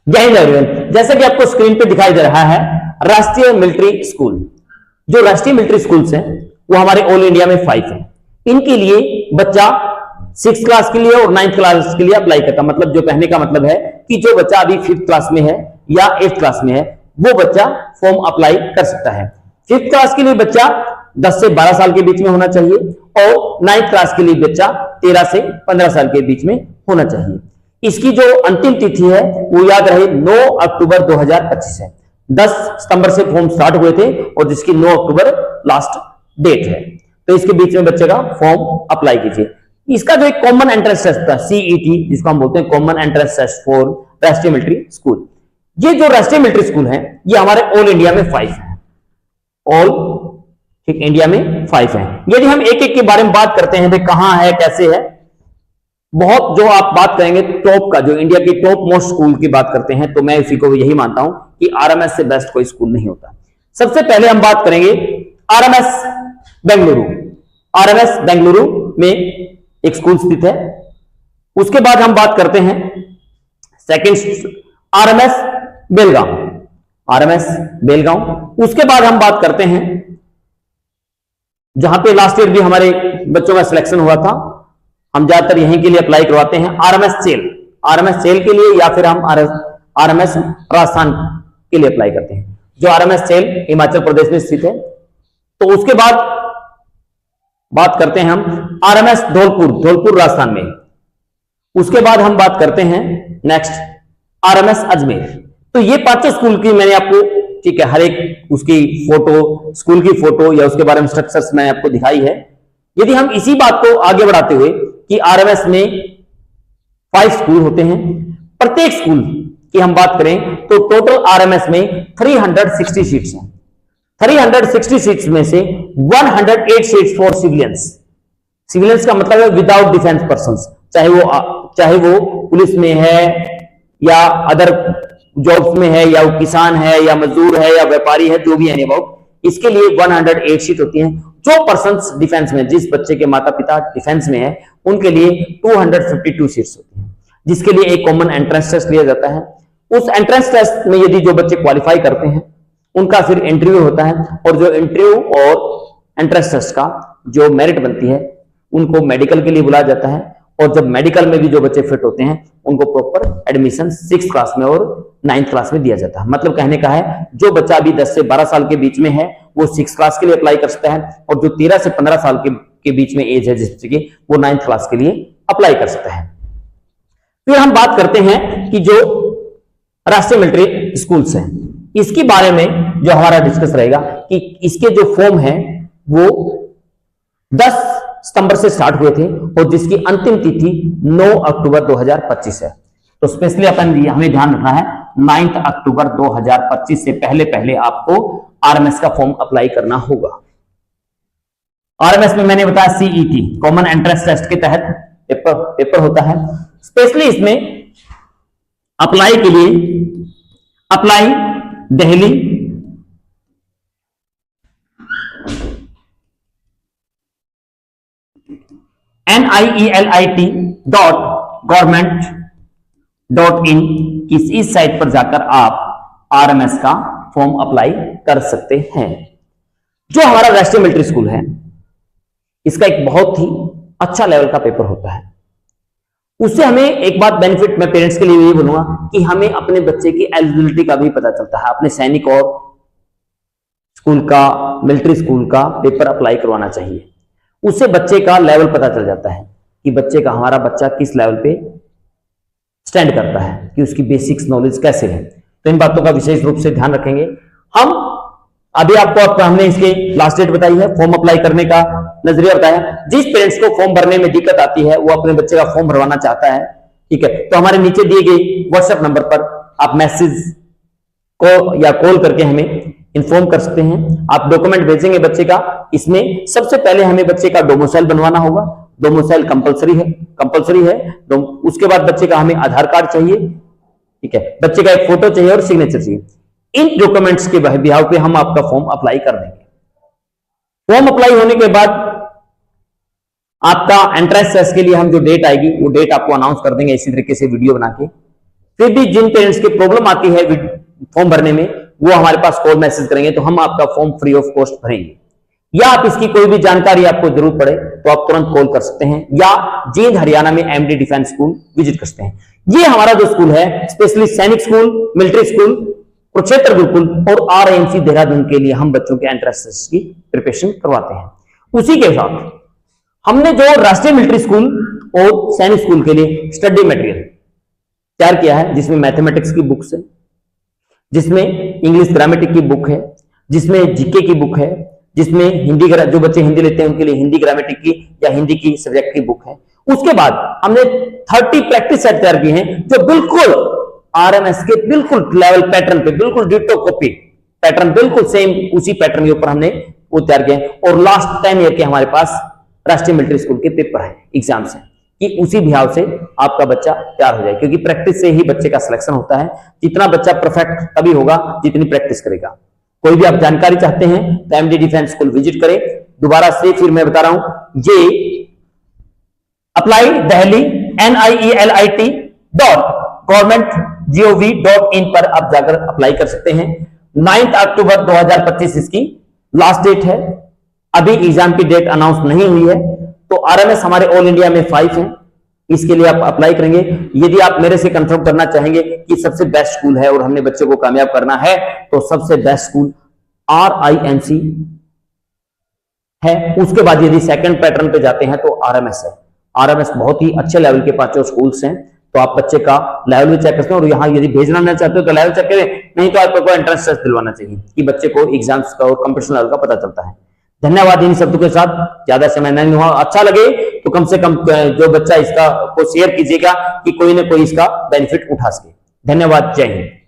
जय हिंद एवरीवन। जैसा कि आपको स्क्रीन पे दिखाई दे रहा है, राष्ट्रीय मिलिट्री स्कूल, जो राष्ट्रीय मिलिट्री स्कूल्स हैं वो हमारे ऑल इंडिया में 5 हैं। इनके लिए बच्चा 6th क्लास के लिए और 9th क्लास के लिए अप्लाई करता, मतलब जो कहने का मतलब है कि जो बच्चा अभी 5th क्लास में है या 8th क्लास में है वो बच्चा फॉर्म अप्लाई कर सकता है। 5th क्लास के लिए बच्चा 10 से 12 साल के बीच में होना चाहिए और 9th क्लास के लिए बच्चा 13 से 15 साल के बीच में होना चाहिए। इसकी जो अंतिम तिथि है वो याद रहे 9 अक्टूबर 2025 है। 10 सितंबर से फॉर्म स्टार्ट हुए थे और जिसकी 9 अक्टूबर लास्ट डेट है, तो इसके बीच में बच्चे का फॉर्म अप्लाई कीजिए। इसका जो एक कॉमन एंट्रेंस टेस्ट था सीईटी, जिसको हम बोलते हैं कॉमन एंट्रेंस टेस्ट फॉर राष्ट्रीय मिलिट्री स्कूल, ये जो राष्ट्रीय मिलिट्री स्कूल है ये हमारे ऑल इंडिया में 5 है। ऑल ठीक इंडिया में 5 है। यदि हम एक एक के बारे में बात करते हैं, भाई कहां है कैसे है, बहुत जो आप बात करेंगे टॉप का, जो इंडिया की टॉप मोस्ट स्कूल की बात करते हैं, तो मैं इसी को यही मानता हूं कि आरएमएस से बेस्ट कोई स्कूल नहीं होता। सबसे पहले हम बात करेंगे आरएमएस बेंगलुरु। आरएमएस बेंगलुरु में एक स्कूल स्थित है। उसके बाद हम बात करते हैं second RMS Belgaum, RMS Belgaum. उसके बाद हम बात करते हैं जहां पे लास्ट ईयर भी हमारे बच्चों का सिलेक्शन हुआ था, हम ज्यादातर यहीं के लिए अप्लाई करवाते हैं, आरएमएस सेल। आरएमएस सेल के लिए या फिर हम आरएमएस राजस्थान के लिए अप्लाई करते हैं, जो आरएमएस सेल हिमाचल प्रदेश में स्थित है। तो उसके बाद बात करते हैं हम आरएमएस धौलपुर, धौलपुर राजस्थान में। उसके बाद हम बात करते हैं नेक्स्ट आरएमएस अजमेर। तो ये 5 स्कूल की मैंने आपको, ठीक है, हर एक उसकी फोटो, स्कूल की फोटो या उसके बारे में स्ट्रक्चर्स मैंने आपको दिखाई है। यदि हम इसी बात को आगे बढ़ाते हुए कि आरएमएस में 5 स्कूल होते हैं, प्रत्येक स्कूल की हम बात करें तो टोटल आरएमएस में 360 सीट्स हैं। 360 सीट्स में से 108 सीट्स फॉर सिविलियंस। सिविलियंस का मतलब है विदाउट डिफेंस पर्संस, चाहे वो पुलिस में है या अदर जॉब्स में है या वो किसान है या मजदूर है या व्यापारी है, जो भी है अबाउट, इसके लिए 108 सीट होती हैं। जो पर्संस डिफेंस में, जिस बच्चे के माता पिता डिफेंस में है, उनके लिए 252 सीट्स होती हैं, जिसके लिए एक कॉमन एंट्रेंस टेस्ट लिया जाता है। उस एंट्रेंस टेस्ट में यदि जो बच्चे क्वालिफाई करते हैं उनका फिर इंटरव्यू होता है, और जो इंटरव्यू और एंट्रेंस टेस्ट का जो मेरिट बनती है उनको मेडिकल के लिए बुलाया जाता है, और जब मेडिकल में भी जो बच्चे फिट होते हैं उनको प्रॉपर एडमिशन 6th क्लास में और 9th क्लास में दिया जाता है। मतलब कहने का है जो बच्चा अभी 10 से 12 साल के बीच में है वो 6th क्लास के लिए अप्लाई कर सकता है, और जो 13 से 15 साल के बीच में एज है जिस बच्चे की, वो 9th क्लास के लिए अप्लाई कर सकता है। फिर हम बात करते हैं कि जो राष्ट्रीय मिलिट्री स्कूल्स हैं, इसके बारे में जो हमारा डिस्कस रहेगा कि इसके जो फॉर्म है वो 10 सितंबर से स्टार्ट हुए थे और जिसकी अंतिम तिथि 9 अक्टूबर 2025 है। तो स्पेशली हमें ध्यान रखना है 9 अक्टूबर 2025 से पहले पहले आपको आरएमएस का फॉर्म अप्लाई करना होगा। आरएमएस में मैंने बताया सीईटी, कॉमन एंट्रेंस टेस्ट के तहत पेपर होता है। स्पेशली इसमें अप्लाई के लिए अप्लाई दिल्ली NIELIT.government.in की इस साइट पर जाकर आप आरएमएस का फॉर्म अप्लाई कर सकते हैं। जो हमारा राष्ट्रीय मिलिट्री स्कूल है इसका एक बहुत ही अच्छा लेवल का पेपर होता है। उससे हमें एक बात बेनिफिट मैं पेरेंट्स के लिए ये बोलूंगा कि हमें अपने बच्चे की एलिजिबिलिटी का भी पता चलता है। अपने सैनिक और स्कूल का, मिलिट्री स्कूल का पेपर अप्लाई करवाना चाहिए। उससे बच्चे का लेवल पता चल जाता है कि बच्चे का, हमारा बच्चा किस लेवल पे स्टैंड करता है, कि उसकी बेसिक्स नॉलेज कैसे है। तो इन बातों का विशेष रूप से ध्यान रखेंगे हम। अभी आपको हमने इसके लास्ट डेट बताई है, फॉर्म अप्लाई करने का नजरिया बताया। जिस पेरेंट्स को फॉर्म भरने में दिक्कत आती है, वो अपने बच्चे का फॉर्म भरवाना चाहता है, ठीक है, तो हमारे नीचे दिए गए व्हाट्सएप नंबर पर आप मैसेज को या कॉल करके हमें इन्फॉर्म कर सकते हैं। आप डॉक्यूमेंट भेजेंगे बच्चे का, इसमें सबसे पहले हमें बच्चे का डोमिसाइल बनवाना होगा। डोमिसाइल कंपलसरी है। उसके बाद बच्चे का हमें आधार कार्ड चाहिए, ठीक है, बच्चे का एक फोटो चाहिए और सिग्नेचर चाहिए। इन डॉक्यूमेंट्स के बिहाव पे हम आपका फॉर्म अप्लाई कर देंगे। फॉर्म अप्लाई होने के बाद आपका एंट्रेंस टेस्ट के लिए हम जो डेट आएगी वो डेट आपको अनाउंस कर देंगे इसी तरीके से वीडियो बना के। फिर भी जिन पेरेंट्स की प्रॉब्लम आती है फॉर्म भरने में, वो हमारे पास कॉल मैसेज करेंगे तो हम आपका फॉर्म फ्री ऑफ कॉस्ट भरेंगे। या आप इसकी कोई भी जानकारी आपको जरूरत पड़े तो आप तुरंत कॉल कर सकते हैं, या जींद हरियाणा में एमडी डिफेंस स्कूल विजिट कर सकते हैं। ये हमारा जो स्कूल है स्पेशली सैनिक school, military school, Kurukshetra Gurukul और आरएमसी देहरादून के लिए हम बच्चों के एंट्रेंस टेस्ट की प्रिपरेशन करवाते हैं। उसी के साथ हमने जो राष्ट्रीय मिलिट्री स्कूल और सैनिक स्कूल के लिए स्टडी मटेरियल तैयार किया है, जिसमें मैथमेटिक्स की बुक्स है, जिसमें इंग्लिश ग्रामेटिक की बुक है, जिसमें जीके की बुक है, जिसमें हिंदी, जो बच्चे हिंदी लेते हैं उनके लिए हिंदी ग्रामेटिक की या हिंदी की सब्जेक्ट की बुक है। उसके बाद हमने 30 प्रैक्टिस सेट तैयार किए हैं जो बिल्कुल आरएमएस के बिल्कुल लेवल पैटर्न पे, बिल्कुल डिटो कॉपी पैटर्न, बिल्कुल सेम उसी पैटर्न के ऊपर हमने वो तैयार किए। और लास्ट 10 ईयर के हमारे पास राष्ट्रीय मिलिट्री स्कूल के पेपर है, एग्जाम्स हैं, कि उसी भाव से आपका बच्चा तैयार हो जाए, क्योंकि प्रैक्टिस से ही बच्चे का सिलेक्शन होता है। जितना बच्चा परफेक्ट तभी होगा जितनी प्रैक्टिस करेगा। कोई भी आप जानकारी चाहते हैं तो एमडी डिफेंस स्कूल विजिट करें। दोबारा से फिर मैं बता रहा हूं, ये अप्लाई दिल्ली NIELIT.government.gov.in पर आप जाकर अप्लाई कर सकते हैं। 9 अक्टूबर 2025 इसकी लास्ट डेट है। अभी एग्जाम की डेट अनाउंस नहीं हुई है। तो आरएमएस हमारे ऑल इंडिया में 5 हैं, इसके लिए आप अप्लाई करेंगे। यदि आप मेरे से कंफर्म करना चाहेंगे कि सबसे बेस्ट स्कूल है और हमने बच्चे को कामयाब करना है, तो सबसे बेस्ट स्कूल RIMC है। उसके बाद यदि सेकंड पैटर्न पे जाते हैं तो आरएमएस है। आरएमएस बहुत ही अच्छे लेवल के 5 स्कूल्स हैं, तो आप बच्चे का लेवल भी चेक करते हैं। और यहाँ यदि भेजना ना चाहते हो तो लेवल चेक करें, नहीं तो आपको एंट्रेंस टेस्ट दिलवाना चाहिए कि बच्चे को एग्जाम्स का और कंपटीशन लेवल का पता चलता है। धन्यवाद। इन शब्दों के साथ ज्यादा समय नहीं हुआ, अच्छा लगे तो कम से कम जो बच्चा इसका को शेयर कीजिएगा कि कोई ना कोई इसका बेनिफिट उठा सके। धन्यवाद। जय हिंद।